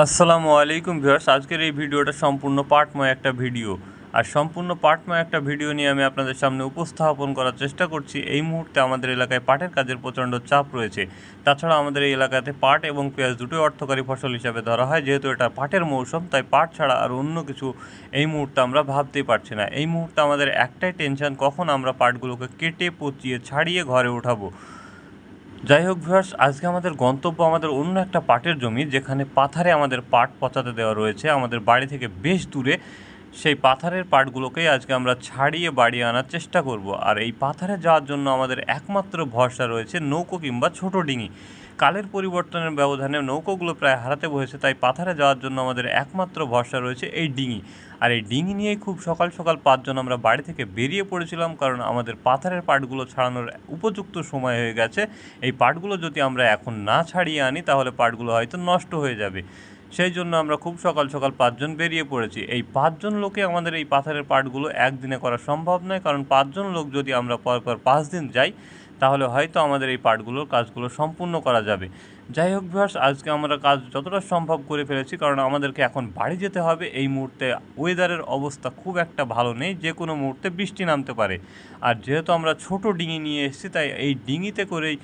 আসসালামু আলাইকুম ভিউয়ার্স। আজকের এই ভিডিওটা সম্পূর্ণ পার্টময় একটা ভিডিও। আর সম্পূর্ণ পার্টময় একটা ভিডিও নিয়ে আমি আপনাদের সামনে উপস্থাপন করার চেষ্টা করছি। এই মুহূর্তে আমাদের এলাকায় পাটের কাজের প্রচণ্ড চাপ রয়েছে। তাছাড়া আমাদের এই এলাকাতে পাট এবং পেঁয়াজ দুটোই অর্থকরী ফসল হিসাবে ধরা হয়। যেহেতু এটা পাটের মৌসুম, তাই পাট ছাড়া আর অন্য কিছু এই মুহূর্তে আমরা ভাবতেই পারছি না। এই মুহূর্তে আমাদের একটাই টেনশন, কখন আমরা পাটগুলোকে কেটে পচিয়ে ছাড়িয়ে ঘরে উঠাবো। যাই হোক ভিউয়ার্স, আজকে আমাদের গন্তব্য আমাদের অন্য একটা পাটের জমি, যেখানে পাথারে আমাদের পাট পচাতে দেওয়া রয়েছে আমাদের বাড়ি থেকে বেশ দূরে। সেই পাথারের পাটগুলোকেই আজকে আমরা ছাড়িয়ে বাড়ি আনার চেষ্টা করব। আর এই পাথারে যাওয়ার জন্য আমাদের একমাত্র ভরসা রয়েছে নৌকো কিংবা ছোট ডিঙি। কালের পরিবর্তনের ব্যবধানে নৌকোগুলো প্রায় হারাতে বসেছে, তাই পাথারে যাওয়ার জন্য আমাদের একমাত্র ভরসা রয়েছে এই ডিঙি। আর এই ডিঙি নিয়েই খুব সকাল সকাল 5 জন আমরা বাড়ি থেকে বেরিয়ে পড়েছিলাম, কারণ আমাদের পাথারের পাটগুলো ছাড়ানোর উপযুক্ত সময় হয়ে গেছে। এই পাটগুলো যদি আমরা এখন না ছাড়িয়ে আনি, তাহলে পাটগুলো হয়তো নষ্ট হয়ে যাবে। সেই জন্য আমরা খুব সকাল সকাল 5 জন বেরিয়ে পড়েছি। এই 5 জন লোকে আমাদের এই পাথরের পাটগুলো একদিনে করা সম্ভব নয়, কারণ 5 জন লোক যদি আমরা পরপর 5 দিন যাই, তাহলে হয়তো আমাদের এই পাটগুলোর কাজগুলো সম্পূর্ণ করা যাবে। যাই হোক ভিউয়ার্স, আজকে আমরা কাজ যতটা সম্ভব করে ফেলেছি, কারণ আমাদেরকে এখন বাড়ি যেতে হবে। এই মুহূর্তে ওয়েদারের অবস্থা খুব একটা ভালো নেই, যে কোনো মুহূর্তে বৃষ্টি নামতে পারে। আর যেহেতু আমরা ছোট ডিঙি নিয়ে এসেছি, তাই এই ডিঙিতে করেই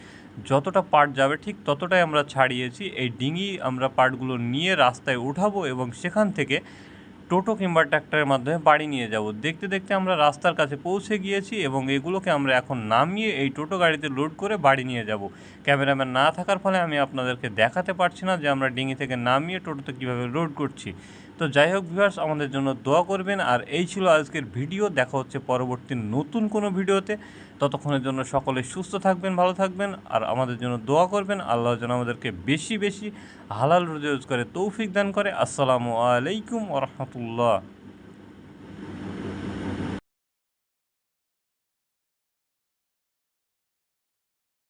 যতটা পাট যাবে ঠিক ততটাই আমরা ছাড়িয়েছি। এই ডিঙি আমরা পাটগুলো নিয়ে রাস্তায় উঠাবো এবং সেখান থেকে টোটো কিংবা ট্র্যাক্টরের মাধ্যমে বাড়ি নিয়ে যাব। দেখতে দেখতে আমরা রাস্তার কাছে পৌঁছে গিয়েছি এবং এগুলোকে আমরা এখন নামিয়ে এই টোটো গাড়িতে লোড করে বাড়ি নিয়ে যাব। ক্যামেরাম্যান না থাকার ফলে আমি আপনাদেরকে দেখাতে পারছি না যে আমরা ডিঙি থেকে নামিয়ে টোটোতে কীভাবে লোড করছি। তো যাই হোক ভিউয়ার্স, আমাদের জন্য দোয়া করবেন। আর এই ছিল আজকের ভিডিও। দেখা হচ্ছে পরবর্তী নতুন কোনো ভিডিওতে। ততক্ষণের জন্য সকলে সুস্থ থাকবেন, ভালো থাকবেন, আর আমাদের জন্য দোয়া করবেন। আল্লাহ যেন আমাদেরকে বেশি বেশি হালাল রুজি রোজগারের তৌফিক দান করে। আসসালামু আলাইকুম ওয়া রাহমাতুল্লাহ।